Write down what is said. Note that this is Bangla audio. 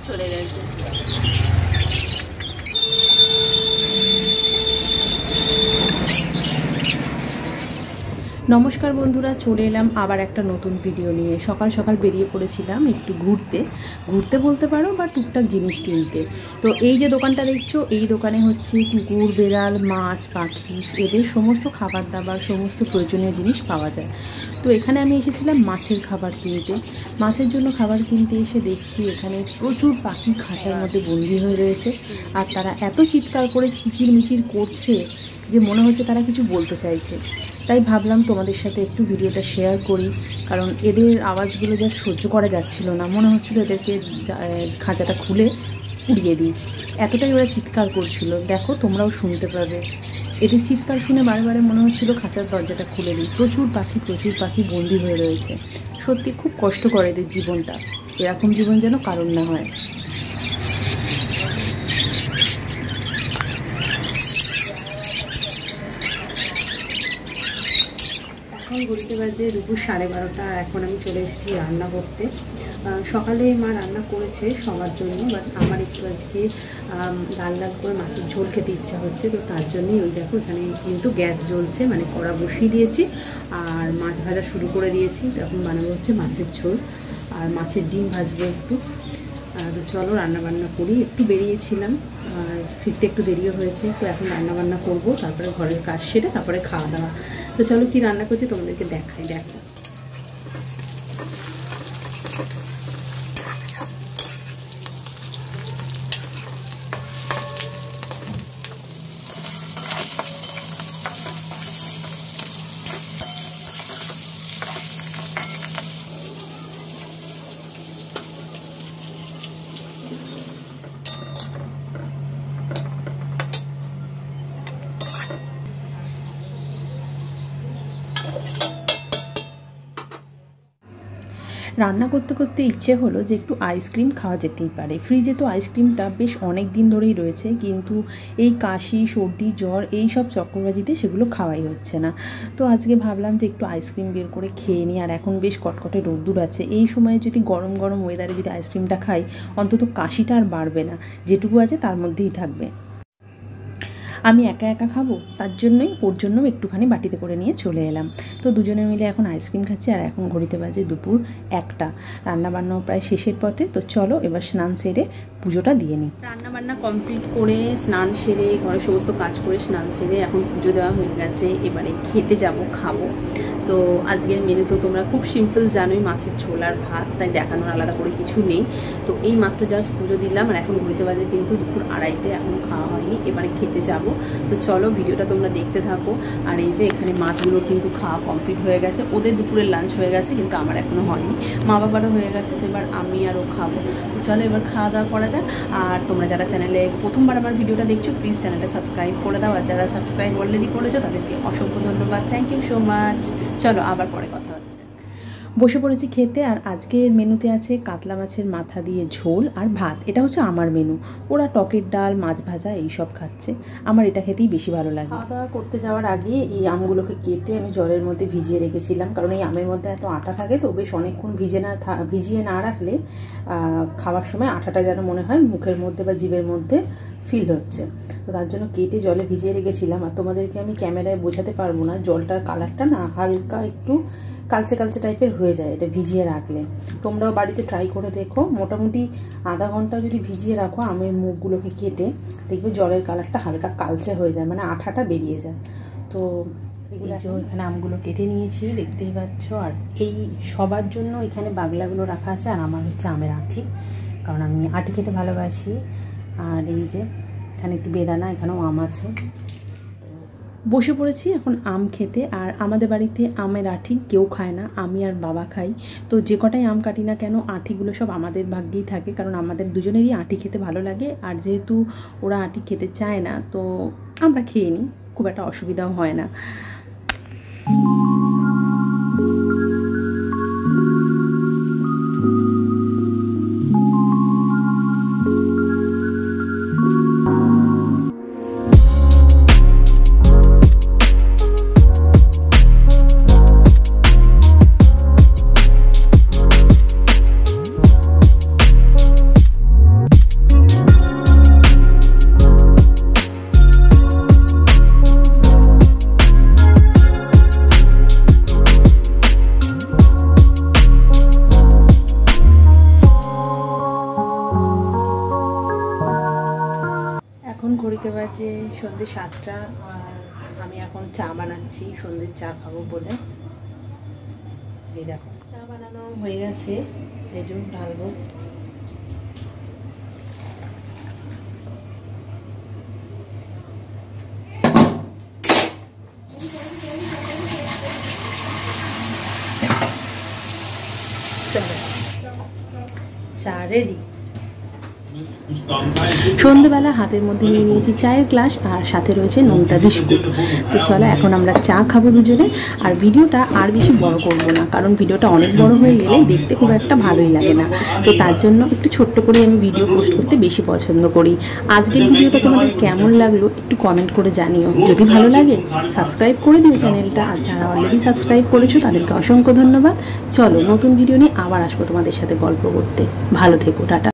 চলে গেছে। নমস্কার বন্ধুরা, চলে এলাম আবার একটা নতুন ভিডিও নিয়ে। সকাল সকাল বেরিয়ে পড়েছিলাম একটু ঘুরতে বলতে পারো বা টুকটাক জিনিস কিনতে। তো এই যে দোকানটা দেখছো, এই দোকানে হচ্ছে কুকুর, বেড়াল, মাছ, পাখি এদের সমস্ত খাবার দাবার, সমস্ত প্রয়োজনীয় জিনিস পাওয়া যায়। তো এখানে আমি এসেছিলাম মাছের খাবার কিনতে। মাছের জন্য খাবার কিনতে এসে দেখছি এখানে প্রচুর পাখি খাঁচার মধ্যে বন্দি হয়ে রয়েছে, আর তারা এত চিৎকার করে চিচিরমিচির করছে যে মনে হচ্ছে তারা কিছু বলতে চাইছে। তাই ভাবলাম তোমাদের সাথে একটু ভিডিওটা শেয়ার করি, কারণ এদের আওয়াজগুলো যা সহ্য করা যাচ্ছিল না, মনে হচ্ছিল এদেরকে খাঁচাটা খুলে উড়িয়ে দিই, এতটাই ওরা চিৎকার করছিল। দেখো, তোমরাও শুনতে পাবে। এদের চিৎকার শুনে বারে বারে মনে হচ্ছিল খাঁচার দরজাটা খুলে দিই। প্রচুর পাখি বন্দি হয়ে রয়েছে। সত্যি খুব কষ্ট করে এদের জীবনটা, এরকম জীবন যেন কারণ না হয়। এখন ঘুরতে বাজে দুপুর 12:30। এখন আমি চলে এসেছি রান্না করতে। সকালে মা রান্না করেছে সবার জন্য, বাট আমার একটু আজকে লাল লাল করে মাছের ঝোল খেতে ইচ্ছা হচ্ছে। তো তার জন্যই ওই দেখো এখানে কিন্তু গ্যাস জ্বলছে, মানে কড়া বসিয়ে দিয়েছি আর মাছ ভাজা শুরু করে দিয়েছি। তো এখন বানাবো হচ্ছে মাছের ঝোল, আর মাছের ডিম ভাজবো একটু। তো চলো রান্নাবান্না করি। একটু বেরিয়েছিলাম আর ফিরতে একটু দেরিও হয়েছে, তো এখন রান্নাবান্না করবো, তারপরে ঘরের কাজ সেরে তারপরে খাওয়া দাওয়া। তো চলো কি রান্না করছি তোমাদেরকে দেখাই। দেখো, রান্না করতে করতে ইচ্ছে হলো যে একটু আইসক্রিম খাওয়া যেতেই পারে। ফ্রিজে তো আইসক্রিমটা বেশ অনেক দিন ধরেই রয়েছে, কিন্তু এই কাশি, সর্দি, জ্বর এই সব চক্রবাজিতে সেগুলো খাওয়াই হচ্ছে না। তো আজকে ভাবলাম যে একটু আইসক্রিম বের করে খেয়ে নিই। আর এখন বেশ কটকটে রোদ্দুর আছে, এই সময়ে যদি গরম গরম ওয়েদারে যদি আইসক্রিমটা খাই, অন্তত কাশিটা আর বাড়বে না, যেটুকু আছে তার মধ্যেই থাকবে। আমি একা একা খাবো, তার জন্যই ওর জন্যও একটুখানি বাটিতে করে নিয়ে চলে এলাম। তো দুজনে মিলে এখন আইসক্রিম খাচ্ছি। আর এখন ঘড়িতে বাজে দুপুর 1টা। রান্নাবান্নাও প্রায় শেষের পথে। তো চলো এবার স্নান সেরে পুজোটা দিয়ে নিই। রান্নাবান্না কমপ্লিট করে স্নান সেরে ঘরের সমস্ত কাজ করে স্নান সেরে এখন পুজো দেওয়া হয়ে গেছে। এবারে খেতে যাব, খাবো। তো আজকের মেনু তো তোমরা খুব সিম্পল জানোই, মাছের ঝোল আর ভাত, তাই দেখানোর আলাদা করে কিছু নেই। তো এই মাত্র জাস্ট পুজো দিলাম আর এখন ঘুরতে বাজে কিন্তু দুপুর 2:30, এখন খাওয়া হয়নি, এবারে খেতে যাব। তো চলো ভিডিওটা তোমরা দেখতে থাকো। আর এই যে এখানে মাছগুলো কিন্তু খাওয়া কমপ্লিট হয়ে গেছে, ওদের দুপুরের লাঞ্চ হয়ে গেছে কিন্তু আমার এখনও হয়নি, মা বাবারও হয়ে গেছে। তো এবার আমি আরও খাবো। তো চলো এবার খাওয়া দাওয়া করা যাক। আর তোমরা যারা চ্যানেলে প্রথমবার আমার ভিডিওটা দেখছো, প্লিজ চ্যানেলটা সাবস্ক্রাইব করে দাও, আর যারা সাবস্ক্রাইব অলরেডি করেছো তাদেরকে অসংখ্য ধন্যবাদ। Thank you so much. চলো আবার পরে কথা হচ্ছে। বসে পড়েছি খেতে। আর আজকের মেনুতে আছে কাতলা মাছের মাথা দিয়ে ঝোল আর ভাত। এটা হচ্ছে আমার মেনু। ওরা টকের ডাল, মাছ ভাজা এইসব খাচ্ছে, আমার এটা খেতেই বেশি ভালো লাগে। খাওয়া দাওয়া করতে যাওয়ার আগে এই আমগুলোকে কেটে আমি জলের মধ্যে ভিজিয়ে রেখেছিলাম, কারণ এই আমের মধ্যে এত আটা থাকে, তো বেশ অনেকক্ষণ ভিজিয়ে না রাখলে খাওয়ার সময় আটাটা যেন মনে হয় মুখের মধ্যে বা জিভের মধ্যে ফিল হচ্ছে। তো তার জন্য কেটে জলে ভিজিয়ে রেখেছিলাম। আর তোমাদেরকে আমি ক্যামেরায় বোঝাতে পারবো না, জলটার কালারটা না হালকা একটু কালচে কালচে টাইপের হয়ে যায় এটা ভিজিয়ে রাখলে। তোমরাও বাড়িতে ট্রাই করে দেখো, মোটামুটি আধা ঘন্টা যদি ভিজিয়ে রাখো আমের মুখগুলোকে কেটে, দেখবে জলের কালারটা হালকা কালচে হয়ে যায়, মানে আঠাটা বেরিয়ে যায়। তো এগুলো এখানে আমগুলো কেটে নিয়েছি, দেখতেই পাচ্ছ। আর এই সবার জন্য এখানে বাগলাগুলো রাখা আছে, আর আমার হচ্ছে আমের আঁটি, কারণ আমি আঁটি খেতে ভালোবাসি। আর এই যে এখানে একটু বেদানা, এখানেও আম আছে। বসে পড়েছি এখন আম খেতে। আর আমাদের বাড়িতে আমের আঁটি কেউ খায় না, আমি আর বাবা খাই। তো যে কটাই আম কাটি না কেন, আঁটিগুলো সব আমাদের ভাগ্যেই থাকে, কারণ আমাদের দুজনেরই আঁটি খেতে ভালো লাগে। আর যেহেতু ওরা আঁটি খেতে চায় না, তো আমরা খেয়ে নিই, খুব একটা অসুবিধাও হয় না। সন্ধ্যে 7টা আর আমি এখন চা বানাচ্ছি, সন্ধ্যের চা খাবো বলে। এই দেখো চা বানানো হয়ে গেছে, এই জন্য ঢালবো। চা রেডি। সন্ধ্যেবেলা হাতের মধ্যে নিয়ে নিয়েছি চায়ের গ্লাস আর সাথে রয়েছে নোনতা বিস্কুট। তো চলো এখন আমরা চা খাবো দুজনে। আর ভিডিওটা আর বেশি বড় করব না, কারণ ভিডিওটা অনেক বড় হয়ে গেলে দেখতে খুব একটা ভালোই লাগে না। তো তার জন্য একটু ছোট্ট করে আমি ভিডিও পোস্ট করতে বেশি পছন্দ করি। আজকের ভিডিওটা তোমাদের কেমন লাগলো একটু কমেন্ট করে জানিও। যদি ভালো লাগে সাবস্ক্রাইব করে দিও চ্যানেলটা, আর যারা অলরেডি সাবস্ক্রাইব করেছো তাদেরকে অসংখ্য ধন্যবাদ। চলো নতুন ভিডিও নিয়ে আবার আসবো তোমাদের সাথে গল্প করতে। ভালো থেকো, টাটা।